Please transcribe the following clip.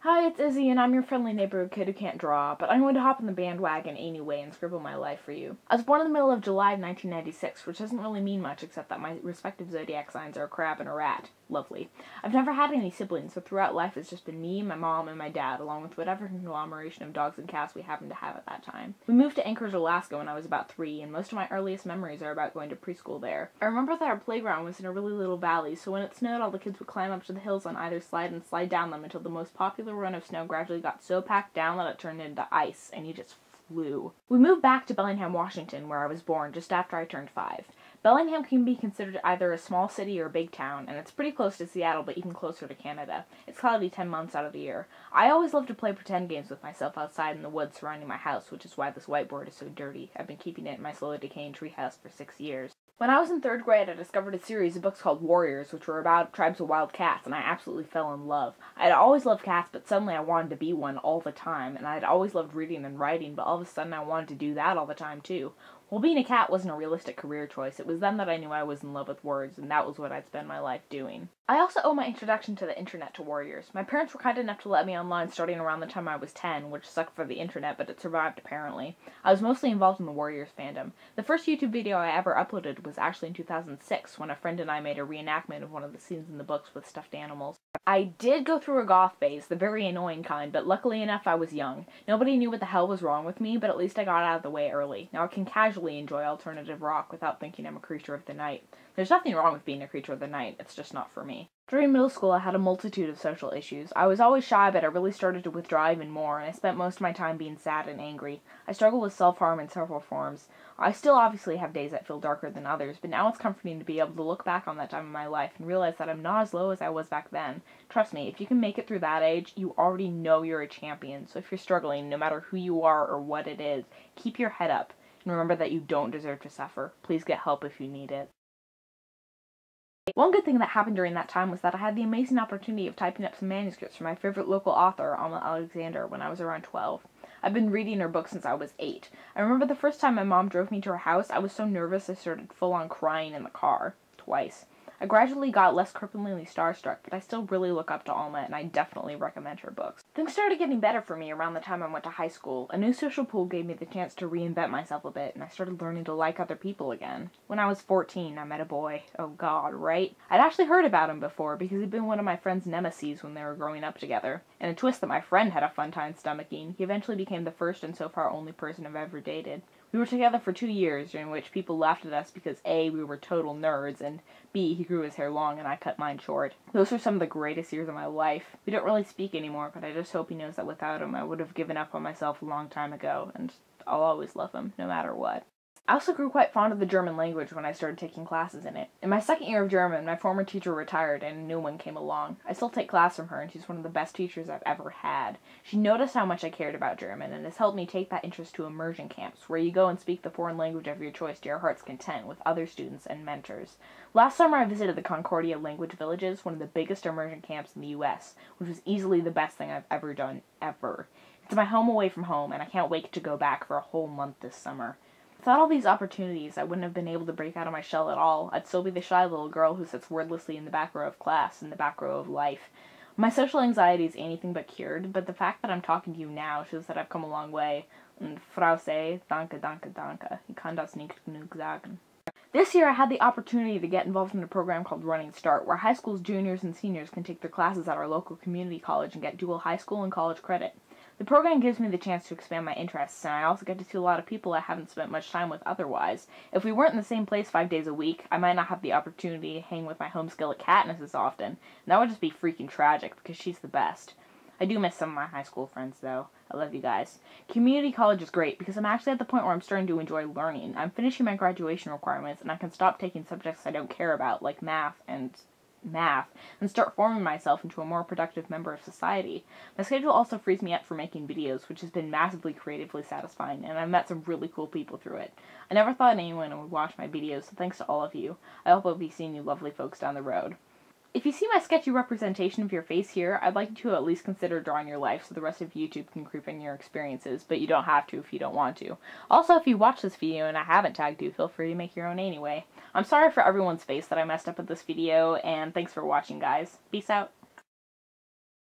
Hi, it's Izzy, and I'm your friendly neighborhood kid who can't draw, but I'm going to hop on the bandwagon anyway and scribble my life for you. I was born in the middle of July of 1996, which doesn't really mean much except that my respective zodiac signs are a crab and a rat. Lovely. I've never had any siblings, so throughout life it's just been me, my mom, and my dad, along with whatever conglomeration of dogs and cats we happened to have at that time. We moved to Anchorage, Alaska when I was about 3, and most of my earliest memories are about going to preschool there. I remember that our playground was in a really little valley, so when it snowed, all the kids would climb up to the hills on either side and slide down them until the most popular run of snow gradually got so packed down that it turned into ice, and you just flew. We moved back to Bellingham, Washington, where I was born, just after I turned 5. Bellingham can be considered either a small city or a big town, and it's pretty close to Seattle, but even closer to Canada. It's cloudy 10 months out of the year. I always love to play pretend games with myself outside in the woods surrounding my house, which is why this whiteboard is so dirty. I've been keeping it in my slowly decaying treehouse for 6 years. When I was in 3rd grade, I discovered a series of books called Warriors, which were about tribes of wild cats, and I absolutely fell in love. I'd always loved cats, but suddenly I wanted to be one all the time, and I'd always loved reading and writing, but all of a sudden I wanted to do that all the time, too. Well, being a cat wasn't a realistic career choice. It was then that I knew I was in love with words, and that was what I'd spend my life doing. I also owe my introduction to the internet to Warriors. My parents were kind enough to let me online starting around the time I was 10, which sucked for the internet, but it survived apparently. I was mostly involved in the Warriors fandom. The first YouTube video I ever uploaded was actually in 2006, when a friend and I made a reenactment of one of the scenes in the books with stuffed animals. I did go through a goth phase, the very annoying kind, but luckily enough I was young. Nobody knew what the hell was wrong with me, but at least I got out of the way early. Now I can casually enjoy alternative rock without thinking I'm a creature of the night. There's nothing wrong with being a creature of the night, it's just not for me. During middle school, I had a multitude of social issues. I was always shy, but I really started to withdraw even more, and I spent most of my time being sad and angry. I struggled with self-harm in several forms. I still obviously have days that feel darker than others, but now it's comforting to be able to look back on that time in my life and realize that I'm not as low as I was back then. Trust me, if you can make it through that age, you already know you're a champion, so if you're struggling, no matter who you are or what it is, keep your head up, and remember that you don't deserve to suffer. Please get help if you need it. One good thing that happened during that time was that I had the amazing opportunity of typing up some manuscripts for my favorite local author, Alma Alexander, when I was around 12. I've been reading her books since I was 8. I remember the first time my mom drove me to her house, I was so nervous I started full-on crying in the car. Twice. I gradually got less cripplingly starstruck, but I still really look up to Alma, and I definitely recommend her books. Things started getting better for me around the time I went to high school. A new social pool gave me the chance to reinvent myself a bit, and I started learning to like other people again. When I was 14, I met a boy. Oh god, right? I'd actually heard about him before, because he'd been one of my friend's nemesis when they were growing up together. In a twist that my friend had a fun time stomaching, he eventually became the first and so far only person I've ever dated. We were together for 2 years, during which people laughed at us because A, we were total nerds, and B, he grew his hair long and I cut mine short. Those were some of the greatest years of my life. We don't really speak anymore, but I just hope he knows that without him I would have given up on myself a long time ago, and I'll always love him, no matter what. I also grew quite fond of the German language when I started taking classes in it. In my 2nd year of German, my former teacher retired and a new one came along. I still take class from her, and she's one of the best teachers I've ever had. She noticed how much I cared about German and has helped me take that interest to immersion camps, where you go and speak the foreign language of your choice to your heart's content with other students and mentors. Last summer I visited the Concordia Language Villages, one of the biggest immersion camps in the US, which was easily the best thing I've ever done, ever. It's my home away from home, and I can't wait to go back for a whole month this summer. Without all these opportunities, I wouldn't have been able to break out of my shell at all. I'd still be the shy little girl who sits wordlessly in the back row of class, in the back row of life. My social anxiety is anything but cured, but the fact that I'm talking to you now shows that I've come a long way. And Frau say, danke, danke, danke. Ich kann das nicht genug sagen. This year I had the opportunity to get involved in a program called Running Start, where high school's juniors and seniors can take their classes at our local community college and get dual high school and college credit. The program gives me the chance to expand my interests, and I also get to see a lot of people I haven't spent much time with otherwise. If we weren't in the same place 5 days a week, I might not have the opportunity to hang with my home skillet Katniss as often, and that would just be freaking tragic, because she's the best. I do miss some of my high school friends, though. I love you guys. Community college is great, because I'm actually at the point where I'm starting to enjoy learning. I'm finishing my graduation requirements, and I can stop taking subjects I don't care about, like math, and start forming myself into a more productive member of society. My schedule also frees me up for making videos, which has been massively creatively satisfying, and I've met some really cool people through it. I never thought anyone would watch my videos, so thanks to all of you. I hope I'll be seeing you lovely folks down the road. If you see my sketchy representation of your face here, I'd like you to at least consider drawing your life so the rest of YouTube can creep in your experiences, but you don't have to if you don't want to. Also, if you watch this video and I haven't tagged you, feel free to make your own anyway. I'm sorry for everyone's face that I messed up with this video, and thanks for watching, guys. Peace out.